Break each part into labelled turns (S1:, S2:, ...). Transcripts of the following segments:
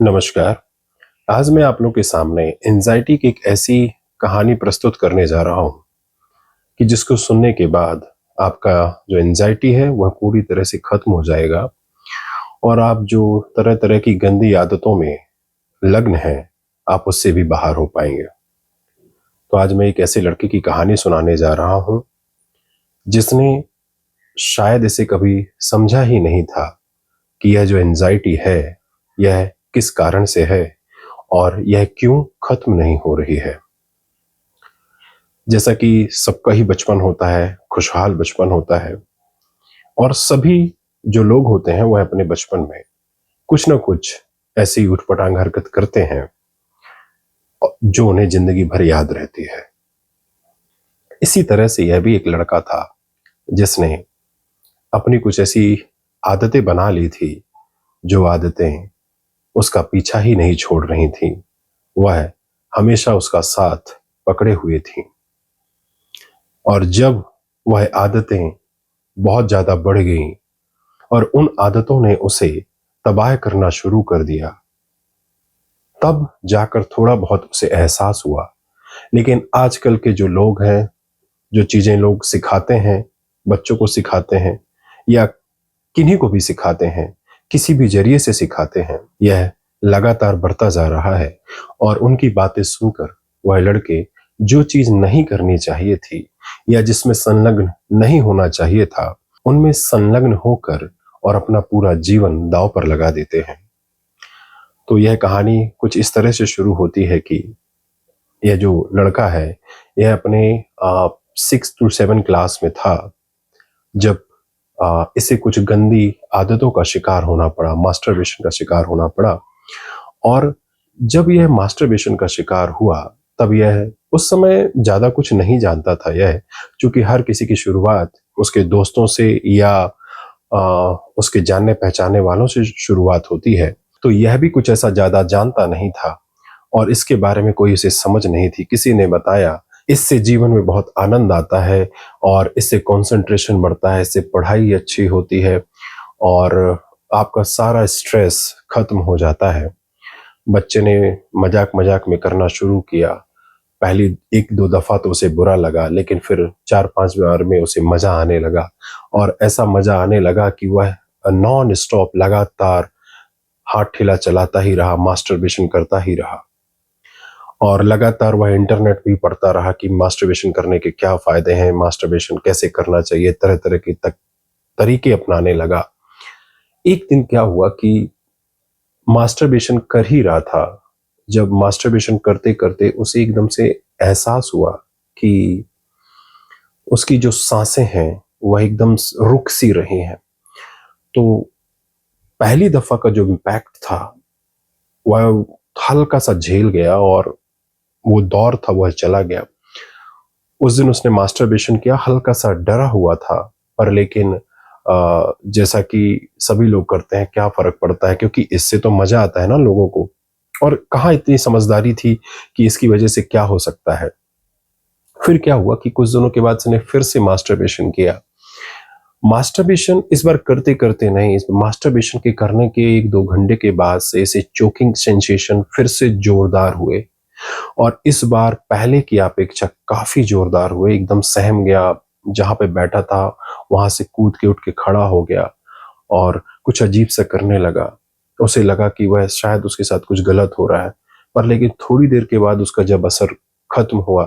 S1: नमस्कार। आज मैं आप लोग के सामने एंजाइटी की एक ऐसी कहानी प्रस्तुत करने जा रहा हूँ कि जिसको सुनने के बाद आपका जो एंजाइटी है वह पूरी तरह से खत्म हो जाएगा और आप जो तरह तरह की गंदी आदतों में लग्न हैं आप उससे भी बाहर हो पाएंगे। तो आज मैं एक ऐसे लड़के की कहानी सुनाने जा रहा हूँ जिसने शायद इसे कभी समझा ही नहीं था कि यह जो एंजाइटी है यह किस कारण से है और यह क्यों खत्म नहीं हो रही है। जैसा कि सबका ही बचपन होता है, खुशहाल बचपन होता है और सभी जो लोग होते हैं वह अपने बचपन में कुछ ना कुछ ऐसी उठपटांग हरकत करते हैं जो उन्हें जिंदगी भर याद रहती है। इसी तरह से यह भी एक लड़का था जिसने अपनी कुछ ऐसी आदतें बना ली थी जो आदतें उसका पीछा ही नहीं छोड़ रही थी, वह हमेशा उसका साथ पकड़े हुए थी। और जब वह आदतें बहुत ज्यादा बढ़ गईं और उन आदतों ने उसे तबाह करना शुरू कर दिया, तब जाकर थोड़ा बहुत उसे एहसास हुआ। लेकिन आजकल के जो लोग हैं, जो चीजें लोग सिखाते हैं, बच्चों को सिखाते हैं या किन्हीं को भी सिखाते हैं, किसी भी जरिए से सिखाते हैं, यह लगातार बढ़ता जा रहा है। और उनकी बातें सुनकर वह लड़के जो चीज नहीं करनी चाहिए थी या जिसमें संलग्न नहीं होना चाहिए था, उनमें संलग्न होकर और अपना पूरा जीवन दांव पर लगा देते हैं। तो यह कहानी कुछ इस तरह से शुरू होती है कि यह जो लड़का है यह अपने 6 to 7 क्लास में था जब इसे कुछ गंदी आदतों का शिकार होना पड़ा, मास्टरबेशन का शिकार होना पड़ा। और जब यह मास्टरबेशन का शिकार हुआ तब यह उस समय ज्यादा कुछ नहीं जानता था यह, क्योंकि हर किसी की शुरुआत उसके दोस्तों से या उसके जानने पहचाने वालों से शुरुआत होती है। तो यह भी कुछ ऐसा ज्यादा जानता नहीं था और इसके बारे में कोई उसे समझ नहीं थी। किसी ने बताया इससे जीवन में बहुत आनंद आता है और इससे कंसंट्रेशन बढ़ता है, इससे पढ़ाई अच्छी होती है और आपका सारा स्ट्रेस खत्म हो जाता है। बच्चे ने मजाक मजाक में करना शुरू किया। पहली 1-2 दफा तो उसे बुरा लगा, लेकिन फिर 4-5 बार में उसे मजा आने लगा और ऐसा मजा आने लगा कि वह नॉन स्टॉप लगातार हाथ ठेला चलाता ही रहा, मास्टरबेशन करता ही रहा और लगातार वह इंटरनेट भी पढ़ता रहा कि मास्टरबेशन करने के क्या फायदे हैं, मास्टरबेशन कैसे करना चाहिए, तरह तरह के तरीके अपनाने लगा। एक दिन क्या हुआ कि मास्टरबेशन कर ही रहा था, जब मास्टरबेशन करते करते उसे एकदम से एहसास हुआ कि उसकी जो सांसें हैं वह एकदम रुक सी रही हैं। तो पहली दफा का जो इम्पैक्ट था वह हल्का सा झेल गया और वो दौर था वह चला गया। उस दिन उसने मास्टरबेशन किया, हल्का सा डरा हुआ था, पर लेकिन जैसा कि सभी लोग करते हैं, क्या फर्क पड़ता है, क्योंकि इससे तो मजा आता है ना लोगों को। और कहाँ इतनी समझदारी थी कि इसकी वजह से क्या हो सकता है। फिर क्या हुआ कि कुछ दिनों के बाद उसने फिर से मास्टरबेशन किया। मास्टरबेशन इस बार करते करते नहीं, इस मास्टरबेशन के करने के 1-2 घंटे के बाद से इसे चोकिंग सेंसेशन फिर से जोरदार हुए और इस बार पहले की अपेक्षा काफी जोरदार हुए। एकदम सहम गया, जहां पे बैठा था वहां से कूद के उठ के खड़ा हो गया और कुछ अजीब सा करने लगा। उसे लगा कि वह शायद उसके साथ कुछ गलत हो रहा है, पर लेकिन थोड़ी देर के बाद उसका जब असर खत्म हुआ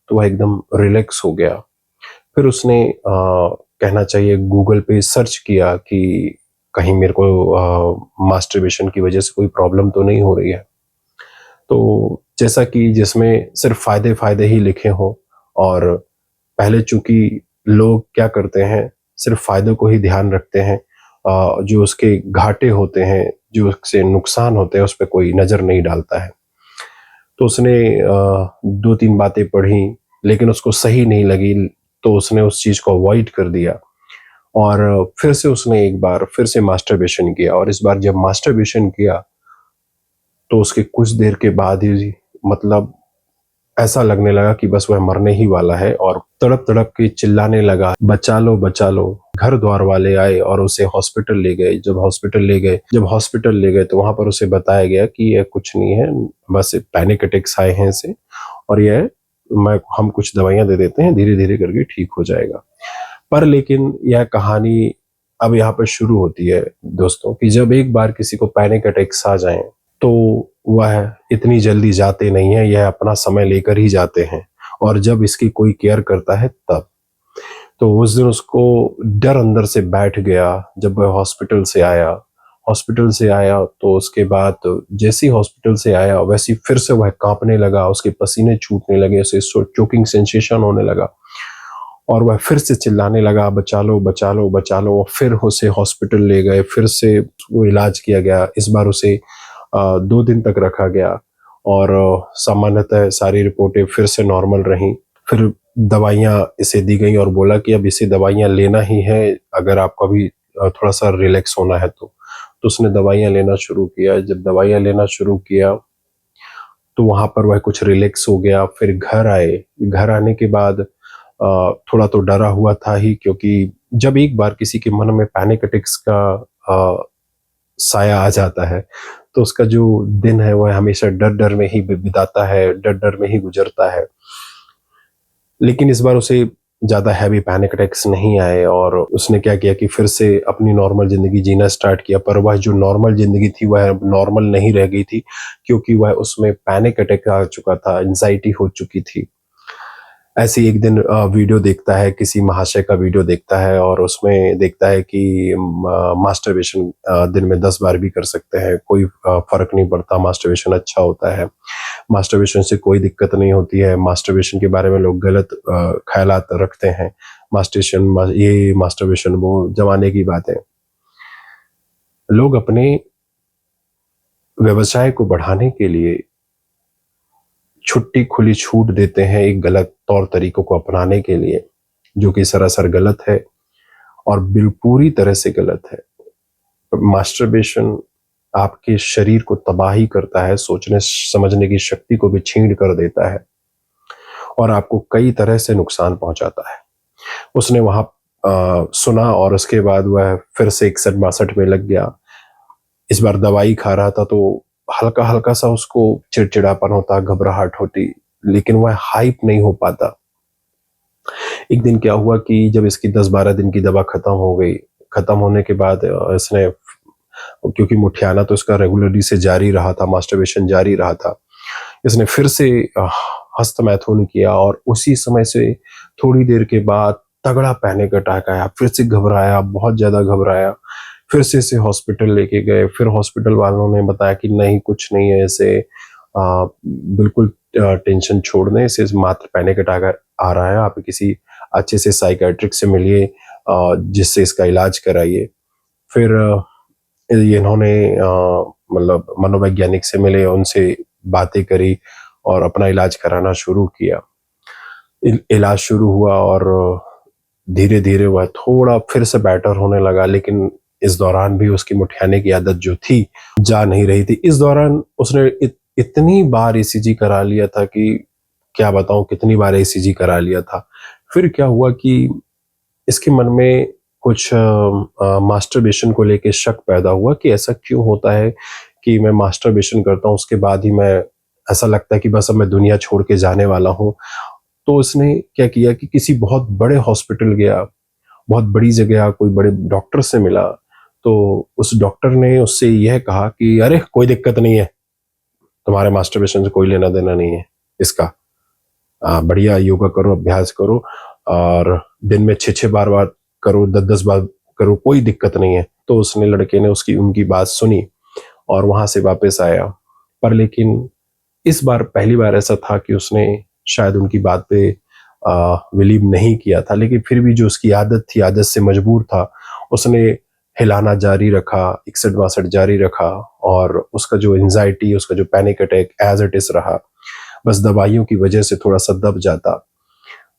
S1: तो वह एकदम रिलैक्स हो गया। फिर उसने कहना चाहिए गूगल पे सर्च किया कि कहीं मेरे को मास्टरबेशन की वजह से कोई प्रॉब्लम तो नहीं हो रही है। तो जैसा कि जिसमें सिर्फ फायदे फायदे ही लिखे हों और पहले चूंकि लोग क्या करते हैं, सिर्फ फायदों को ही ध्यान रखते हैं, जो उसके घाटे होते हैं, जो उससे नुकसान होते हैं उस पर कोई नजर नहीं डालता है। तो उसने 2-3 बातें पढ़ी लेकिन उसको सही नहीं लगी, तो उसने उस चीज को अवॉइड कर दिया और फिर से उसने एक बार फिर से मास्टरबेशन किया। और इस बार जब मास्टरबेशन किया तो उसके कुछ देर के बाद ही मतलब ऐसा लगने लगा कि बस वह मरने ही वाला है और तड़प तड़प के चिल्लाने लगा, बचा लो बचा लो। घर द्वार वाले आए और उसे हॉस्पिटल ले गए। जब हॉस्पिटल ले गए तो वहां पर उसे बताया गया कि यह कुछ नहीं है, बस पैनिक अटैक्स आए हैं इसे, और हम कुछ दवाइयां दे देते हैं, धीरे धीरे करके ठीक हो जाएगा। पर लेकिन यह कहानी अब यहाँ पर शुरू होती है दोस्तों, कि जब एक बार किसी को पैनिक अटैक्स आ जाएं तो वह इतनी जल्दी जाते नहीं है, यह अपना समय लेकर ही जाते हैं, और जब इसकी कोई केयर करता है तब। तो उस दिन उसको डर अंदर से बैठ गया। जब वह हॉस्पिटल से आया तो उसके बाद जैसे ही हॉस्पिटल से आया वैसे ही फिर से वह कांपने लगा, उसके पसीने छूटने लगे, उसे चोकिंग सेंसेशन होने लगा, और वह फिर से चिल्लाने लगा, बचा लो बचा लो बचा लो। फिर उसे हॉस्पिटल ले गए, फिर से वो इलाज किया गया। इस बार उसे 2 दिन तक रखा गया और सामान्यतः सारी रिपोर्टें फिर से नॉर्मल रहीं। फिर दवाइयाँ इसे दी गई और बोला कि अब इसे दवाइयाँ लेना ही है, अगर आपको अभी थोड़ा सा रिलैक्स होना है तो उसने दवाइयाँ लेना शुरू किया। जब दवाइयाँ लेना शुरू किया तो वहां पर वह कुछ रिलैक्स हो गया। फिर घर आने के बाद थोड़ा तो डरा हुआ था ही, क्योंकि जब एक बार किसी के मन में पैनिक अटैक्स का साया आ जाता है तो उसका जो दिन है वह हमेशा डर डर में ही बिताता है, डर डर में ही गुजरता है। लेकिन इस बार उसे ज्यादा हैवी पैनिक अटैक्स नहीं आए और उसने क्या किया कि फिर से अपनी नॉर्मल जिंदगी जीना स्टार्ट किया। पर वह जो नॉर्मल जिंदगी थी वह नॉर्मल नहीं रह गई थी, क्योंकि वह उसमें पैनिक अटैक आ चुका था, एंजाइटी हो चुकी थी। ऐसे एक दिन वीडियो देखता है, किसी महाशय का वीडियो देखता है और उसमें देखता है कि मास्टरबेशन दिन में 10 बार भी कर सकते हैं, कोई फर्क नहीं पड़ता, मास्टरबेशन अच्छा होता है, मास्टरबेशन से कोई दिक्कत नहीं होती है। मास्टरबेशन के बारे में लोग गलत ख्यालात रखते हैं, मास्टरबेशन वो जमाने की बात है। लोग अपने व्यवसाय को बढ़ाने के लिए छुट्टी खुली छूट देते हैं एक गलत तौर तरीकों को अपनाने के लिए, जो कि सरासर गलत है और पूरी तरह से गलत है। मास्टरबेशन आपके शरीर को तबाही करता है, सोचने समझने की शक्ति को भी छीन कर देता है और आपको कई तरह से नुकसान पहुंचाता है। उसने वहां सुना और उसके बाद वह फिर से 61-62 में लग गया। इस बार दवाई खा रहा था तो हल्का हल्का सा उसको चिड़चिड़ापन होता, घबराहट होती, लेकिन वह हाइप नहीं हो पाता। एक दिन क्या हुआ कि जब इसकी 10-12 दिन की दवा खत्म हो गई, खत्म होने के बाद इसने, क्योंकि मुठियाना तो इसका रेगुलरली से जारी रहा था, मास्टरबेशन जारी रहा था, इसने फिर से हस्त मैथुन किया और उसी समय से थोड़ी देर के बाद तगड़ा पैनिक अटैक आया। फिर से घबराया, बहुत ज्यादा घबराया। फिर से इसे हॉस्पिटल लेके गए। फिर हॉस्पिटल वालों ने बताया कि नहीं, कुछ नहीं है, इसे बिल्कुल टेंशन छोड़ दें, इसे मात्र पैनिक अटैक आ रहा है, आप किसी अच्छे से साइकेट्रिक से मिलिए, जिससे इसका इलाज कराइए। फिर इन्होंने मतलब मनोवैज्ञानिक से मिले, उनसे बातें करी और अपना इलाज कराना शुरू किया। इलाज शुरू हुआ और धीरे धीरे वह थोड़ा फिर से बेटर होने लगा, लेकिन इस दौरान भी उसकी मुठियाने की आदत जो थी जा नहीं रही थी। इस दौरान उसने इतनी बार ईसीजी करा लिया था कि क्या बताऊं, कितनी बार ईसीजी करा लिया था। फिर क्या हुआ कि इसके मन में कुछ मास्टरबेशन को लेके शक पैदा हुआ कि ऐसा क्यों होता है कि मैं मास्टरबेशन करता हूँ उसके बाद ही मैं, ऐसा लगता है कि बस अब मैं दुनिया छोड़ के जाने वाला हूँ। तो उसने क्या किया कि किसी बहुत बड़े हॉस्पिटल गया, बहुत बड़ी जगह, कोई बड़े डॉक्टर से मिला। तो उस डॉक्टर ने उससे यह कहा कि अरे कोई दिक्कत नहीं है, तुम्हारे मास्टरबेशन से कोई लेना देना नहीं है इसका, बढ़िया योगा करो, अभ्यास करो और दिन में 6-6 बार करो, 10-10 बार करो, कोई दिक्कत नहीं है। तो उसने, लड़के ने उनकी बात सुनी और वहां से वापस आया। पर लेकिन इस बार पहली बार ऐसा था कि उसने शायद उनकी बात पे बिलीव नहीं किया था, लेकिन फिर भी जो उसकी आदत थी, आदत से मजबूर था, उसने हिलाना जारी रखा, 61-62 जारी रखा और उसका जो एंजाइटी, उसका जो panic attack as it is रहा, बस दवाइयों की वजह से थोड़ा सा दब जाता।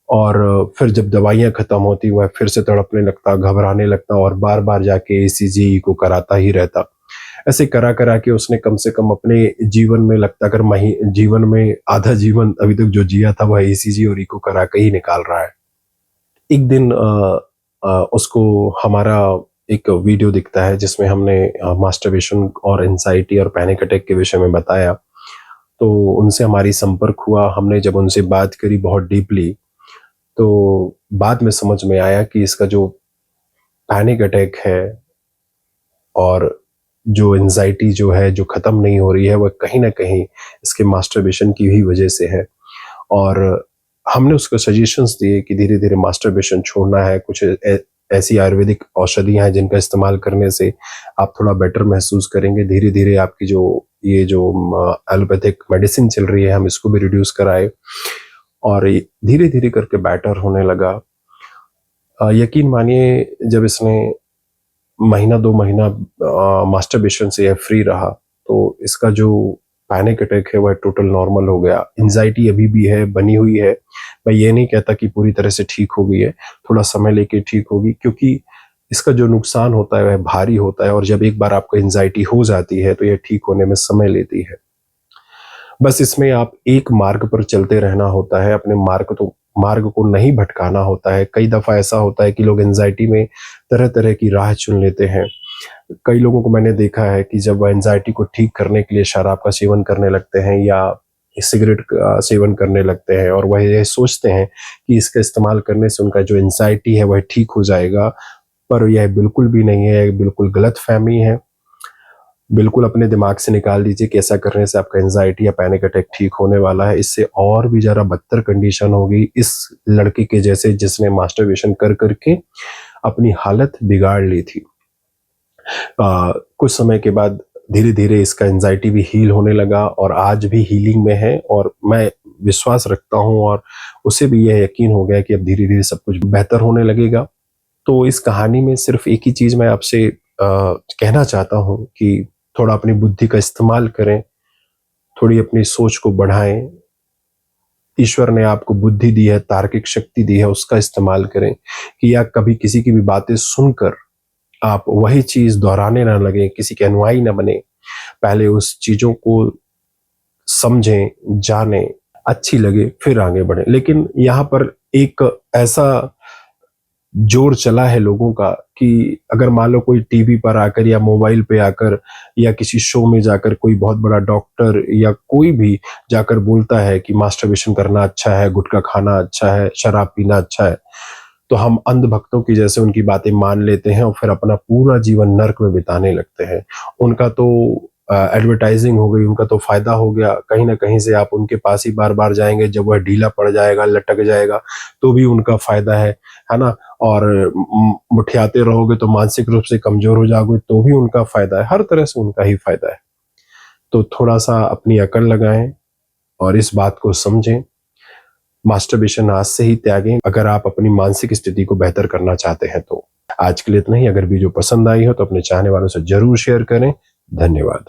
S1: और फिर जब दवाइयां खत्म होती वह फिर से तड़पने लगता, घबराने लगता और बार बार जाके ईसीजी को कराता ही रहता। ऐसे करा करा के उसने कम से कम अपने जीवन में लगता कर जीवन में आधा जीवन अभी तक जो जिया था वह ईसीजी और इको करा के ही निकाल रहा है। एक दिन उसको हमारा एक वीडियो दिखता है जिसमें हमने मास्टरबेशन और एंजाइटी और पैनिक अटैक के विषय में बताया। तो उनसे हमारी संपर्क हुआ, हमने जब उनसे बात करी बहुत डीपली, तो बाद में समझ में आया कि इसका जो पैनिक अटैक है और जो एंजाइटी जो है जो खत्म नहीं हो रही है वह कहीं ना कहीं इसके मास्टरबेशन की ही वजह से है। और हमने उसको सजेशंस दिए कि धीरे धीरे मास्टरबेशन छोड़ना है, कुछ ऐसी आयुर्वेदिक औषधियां हैं जिनका इस्तेमाल करने से आप थोड़ा बेटर महसूस करेंगे। धीरे धीरे आपकी जो एलोपैथिक मेडिसिन चल रही है हम इसको भी रिड्यूस कराए और धीरे धीरे करके बेटर होने लगा। यकीन मानिए जब इसने महीना 2 महीना मास्टरबेशन से यह फ्री रहा तो इसका जो पैनिक अटैक है वह टोटल नॉर्मल हो गया। एंजाइटी अभी भी है, बनी हुई है। मैं ये नहीं कहता कि पूरी तरह से ठीक हो गई है, थोड़ा समय लेके ठीक होगी, क्योंकि इसका जो नुकसान होता है वह भारी होता है और जब एक बार आपको एंजाइटी हो जाती है तो यह ठीक होने में समय लेती है। बस इसमें आप एक मार्ग पर चलते रहना होता है, अपने मार्ग को नहीं भटकाना होता है। कई दफा ऐसा होता है कि लोग एंजाइटी में तरह तरह की राह चुन लेते हैं। कई लोगों को मैंने देखा है कि जब वह एंजाइटी को ठीक करने के लिए शराब का सेवन करने लगते हैं या सिगरेट का सेवन करने लगते हैं और वह यह सोचते हैं कि इसका इस्तेमाल करने से उनका जो एंजाइटी है वह ठीक हो जाएगा, पर यह बिल्कुल भी नहीं है, बिल्कुल गलत फहमी है। बिल्कुल अपने दिमाग से निकाल दीजिए कि ऐसा करने से आपका एंजाइटी या पैनिक अटैक ठीक होने वाला है। इससे और भी ज़रा बदतर कंडीशन होगी इस लड़के के जैसे जिसने मास्टरबेशन कर करके अपनी हालत बिगाड़ ली थी। कुछ समय के बाद धीरे धीरे इसका एंजाइटी भी हील होने लगा और आज भी हीलिंग में है और मैं विश्वास रखता हूँ और उसे भी यह यकीन हो गया कि अब धीरे धीरे सब कुछ बेहतर होने लगेगा। तो इस कहानी में सिर्फ एक ही चीज़ मैं आपसे कहना चाहता हूँ कि थोड़ा अपनी बुद्धि का इस्तेमाल करें, थोड़ी अपनी सोच को बढ़ाएं। ईश्वर ने आपको बुद्धि दी है, तार्किक शक्ति दी है, उसका इस्तेमाल करें कि या कभी किसी की भी बातें सुनकर आप वही चीज दोहराने ना लगे, किसी के अनुयायी ना बने। पहले उस चीजों को समझें, जानें, अच्छी लगे फिर आगे बढ़े। लेकिन यहाँ पर एक ऐसा जोर चला है लोगों का कि अगर मान लो कोई टीवी पर आकर या मोबाइल पे आकर या किसी शो में जाकर कोई बहुत बड़ा डॉक्टर या कोई भी जाकर बोलता है कि मास्टरबेशन करना अच्छा है, गुटखा खाना अच्छा है, शराब पीना अच्छा है, तो हम अंधभक्तों की जैसे उनकी बातें मान लेते हैं और फिर अपना पूरा जीवन नर्क में बिताने लगते हैं। उनका तो एडवर्टाइजिंग हो गई, उनका तो फायदा हो गया। कहीं ना कहीं से आप उनके पास ही बार बार जाएंगे, जब वह ढीला पड़ जाएगा, लटक जाएगा तो भी उनका फायदा है ना। और मुठियाते रहोगे तो मानसिक रूप से कमजोर हो जाओगे तो भी उनका फायदा है। हर तरह से उनका ही फायदा है। तो थोड़ा सा अपनी अकल लगाएं और इस बात को समझें। मास्टरबेशन आज से ही त्यागें अगर आप अपनी मानसिक स्थिति को बेहतर करना चाहते हैं तो। आज के लिए इतना ही। अगर वीडियो पसंद आई हो तो अपने चाहने वालों से जरूर शेयर करें। धन्यवाद।